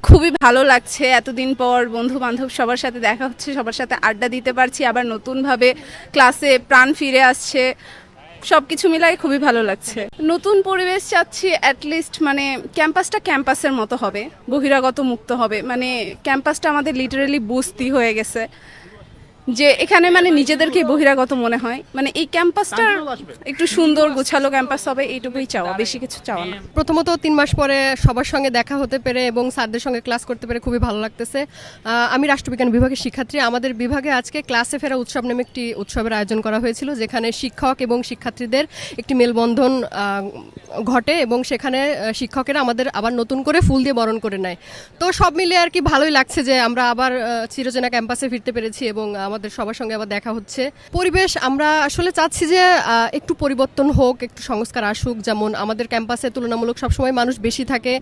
খুবই ভালো লাগছে, এতদিন পর বন্ধু বান্ধব সবার সাথে দেখা হচ্ছে, সবার সাথে আড্ডা দিতে পারছি, আবার নতুনভাবে ক্লাসে প্রাণ ফিরে আসছে। সব কিছু মিলাই খুবই ভালো লাগছে। নতুন পরিবেশ চাচ্ছি, অ্যাটলিস্ট মানে ক্যাম্পাসটা ক্যাম্পাসের মতো হবে, বহিরাগত মুক্ত হবে। মানে ক্যাম্পাসটা আমাদের লিটারেলি বস্তি হয়ে গেছে, যে এখানে মানে নিজেদেরকে বহিরাগত মনে হয়। মানে এই ক্যাম্পাসটা একটু সুন্দর গোছালো ক্যাম্পাস হবে, এইটুকুই চাওয়া, বেশি কিছু চাওয়া না। প্রথমত 3 মাস পরে সবার সঙ্গে দেখা হতে পেরে এবং স্যারদের সঙ্গে ক্লাস করতে পেরে খুবই ভালো লাগতেছে। আমি রাষ্ট্রবিজ্ঞান বিভাগের শিক্ষার্থী। আমাদের বিভাগে আজকে ক্লাসে ফেরা উৎসব নামে একটি উৎসবের আয়োজন করা হয়েছিল, যেখানে শিক্ষক এবং শিক্ষার্থীদের একটি মেলবন্ধন ঘটে এবং সেখানে শিক্ষকেরা আমাদের আবার নতুন করে ফুল দিয়ে বরণ করে নেয়। তো সব মিলিয়ে আর কি ভালোই লাগছে যে আমরা আবার চিরচেনা ক্যাম্পাসে ফিরতে পেরেছি এবং আমাদের সবার সঙ্গে আবার দেখা হচ্ছে। পরিবেশ আমরা আসলে চাচ্ছি যে একটু পরিবর্তন হোক, একটু সংস্কার আসুক। যেমন আমাদের ক্যাম্পাসে তুলনামূলক সবসময় মানুষ বেশি থাকে,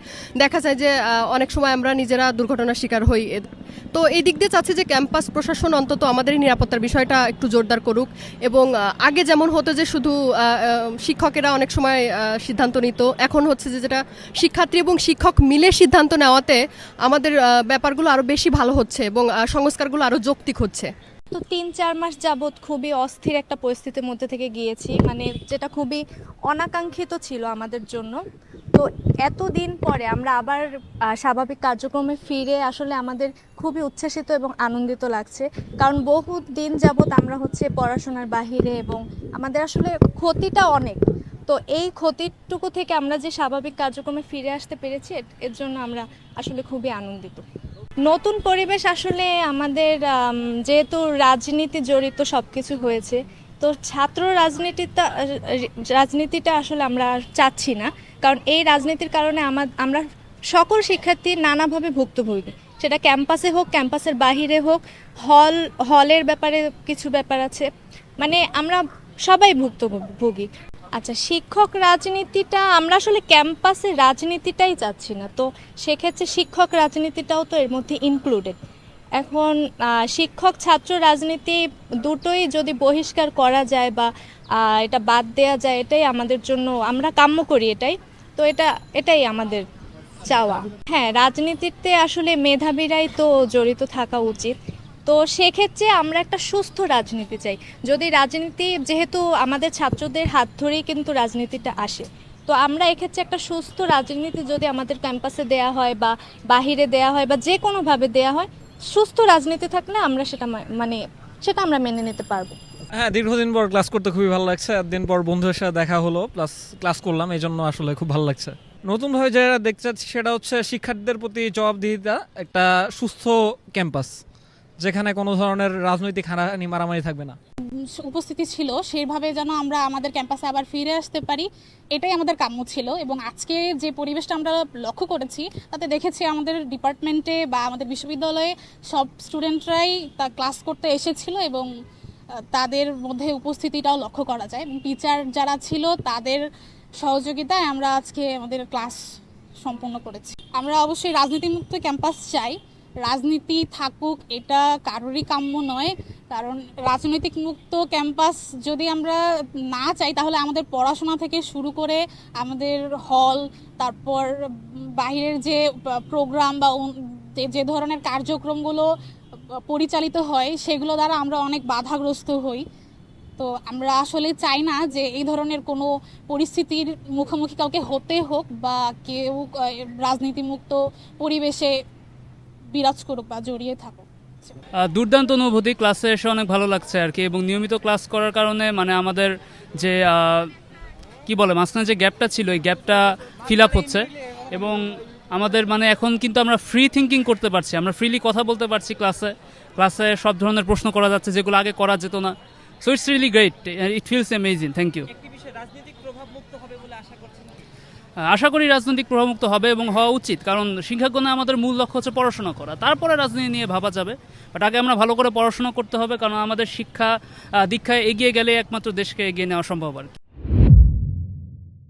দেখা যায় যে অনেক সময় আমরা নিজেরা দুর্ঘটনার শিকার হই। তো এই দিক দিয়ে চাচ্ছি যে ক্যাম্পাস প্রশাসন অন্তত আমাদের এই নিরাপত্তার বিষয়টা একটু জোরদার করুক এবং আগে যেমন হতো যে শুধু শিক্ষকেরা অনেক সময় সিদ্ধান্ত নিত, এখন হচ্ছে যে যেটা শিক্ষার্থী এবং শিক্ষক মিলে সিদ্ধান্ত নেওয়াতে আমাদের ব্যাপারগুলো আরও বেশি ভালো হচ্ছে এবং সংস্কারগুলো আরও যৌক্তিক হচ্ছে। তো 3-4 মাস যাবৎ খুবই অস্থির একটা পরিস্থিতির মধ্যে থেকে গিয়েছি, মানে যেটা খুবই অনাকাঙ্ক্ষিত ছিল আমাদের জন্য। তো এতদিন পরে আমরা আবার স্বাভাবিক কার্যক্রমে ফিরে আসলে আমাদের খুবই উচ্ছ্বাসিত এবং আনন্দিত লাগছে। কারণ বহু দিন যাবৎ আমরা হচ্ছে পড়াশোনার বাহিরে এবং আমাদের আসলে ক্ষতিটা অনেক। তো এই ক্ষতিটুকু থেকে আমরা যে স্বাভাবিক কার্যক্রমে ফিরে আসতে পেরেছি, এর জন্য আমরা আসলে খুবই আনন্দিত। নতুন পরিবেশ আসলে আমাদের যেহেতু রাজনীতি জড়িত সব কিছু হয়েছে, তো ছাত্র রাজনীতিটা আসলে আমরা চাচ্ছি না। কারণ এই রাজনীতির কারণে আমরা সকল শিক্ষার্থী নানাভাবে ভুক্তভোগী, সেটা ক্যাম্পাসে হোক, ক্যাম্পাসের বাহিরে হোক, হলের ব্যাপারে কিছু ব্যাপার আছে, মানে আমরা সবাই ভুক্তভোগী। আচ্ছা, শিক্ষক রাজনীতিটা আমরা আসলে ক্যাম্পাসে রাজনীতিটাই চাচ্ছি না, তো সেক্ষেত্রে শিক্ষক রাজনীতিটাও তো এর মধ্যে ইনক্লুডেড। এখন শিক্ষক ছাত্র রাজনীতি দুটোই যদি বহিষ্কার করা যায় বা এটা বাদ দেওয়া যায়, এটাই আমাদের জন্য, আমরা কাম্য করি এটাই। তো এটাই আমাদের চাওয়া। হ্যাঁ, রাজনীতিতে আসলে মেধাবীরাই তো জড়িত থাকা উচিত। তো সেক্ষেত্রে আমরা একটা সুস্থ রাজনীতি চাই। যদি রাজনীতি, যেহেতু আমাদের ছাত্রদের হাত ধরেই কিন্তু রাজনীতিটা আসে, তো আমরা এক্ষেত্রে একটা সুস্থ রাজনীতি যদি আমাদের ক্যাম্পাসে দেয়া হয় বা বাহিরে দেয়া হয় বা যে কোনোভাবে দেয়া হয়, সুস্থ রাজনীতি থাকলে আমরা সেটা আমরা মেনে নিতে পারবো। হ্যাঁ, দীর্ঘদিন পর ক্লাস করতে খুবই ভালো লাগছে। একদিন পর বন্ধুদের সাথে দেখা হলো, প্লাস ক্লাস করলাম, এই জন্য আসলে খুব ভালো লাগছে। নতুনভাবে যেটা দেখতে চাচ্ছি সেটা হচ্ছে শিক্ষার্থীদের প্রতি জবাবদিহিতা, একটা সুস্থ ক্যাম্পাস যেখানে কোনো ধরনের রাজনৈতিক হানাহানি মারামারি থাকবে না। উপস্থিতি ছিল সেইভাবে যেন আমরা আমাদের ক্যাম্পাসে আবার ফিরে আসতে পারি, এটাই আমাদের কাম্য ছিল। এবং আজকে যে পরিবেশটা আমরা লক্ষ্য করেছি, তাতে দেখেছি আমাদের ডিপার্টমেন্টে বা আমাদের বিশ্ববিদ্যালয়ে সব স্টুডেন্টরাই তা ক্লাস করতে এসেছিল এবং তাদের মধ্যে উপস্থিতিটাও লক্ষ্য করা যায়। এবং টিচার যারা ছিল তাদের সহযোগিতায় আমরা আজকে আমাদের ক্লাস সম্পন্ন করেছি। আমরা অবশ্যই রাজনীতিমুক্ত ক্যাম্পাস চাই, রাজনীতি থাকুক এটা কারোরই কাম্য নয়। কারণ রাজনৈতিক মুক্ত ক্যাম্পাস যদি আমরা না চাই, তাহলে আমাদের পড়াশোনা থেকে শুরু করে আমাদের হল, তারপর বাইরের যে প্রোগ্রাম বা যে ধরনের কার্যক্রমগুলো পরিচালিত হয়, সেগুলো দ্বারা আমরা অনেক বাধাগ্রস্ত হই। তো আমরা আসলে চাই না যে এই ধরনের কোনো পরিস্থিতির মুখোমুখি কাউকে হতে হোক বা কেউ রাজনীতিমুক্ত পরিবেশে বিরাজ করুক বা জড়িয়ে থাকুক। দুর্দান্ত অনুভূতি, ক্লাসে এসে অনেক ভালো লাগছে আর কি। এবং নিয়মিত ক্লাস করার কারণে মানে আমাদের যে কি বলে মাঝখানে যে গ্যাপটা ছিল, এই গ্যাপটা ফিল আপ হচ্ছে এবং আমাদের মানে এখন কিন্তু আমরা ফ্রি থিঙ্কিং করতে পারছি, আমরা ফ্রিলি কথা বলতে পারছি ক্লাসে সব ধরনের প্রশ্ন করা যাচ্ছে যেগুলো আগে করা যেত না। So it's really great, it feels amazing. Thank you. আশা করি রাজনৈতিক প্রভাবমুক্ত হবে এবং হওয়া উচিত, কারণ শিক্ষাগণে আমাদের মূল লক্ষ্য হচ্ছে পড়াশোনা করা, তারপরে রাজনীতি নিয়ে ভাবা যাবে। বাট আগে আমরা ভালো করে পড়াশোনা করতে হবে, কারণ আমাদের শিক্ষা দীক্ষায় এগিয়ে গেলে একমাত্র দেশকে এগিয়ে নেওয়া সম্ভব আর কি।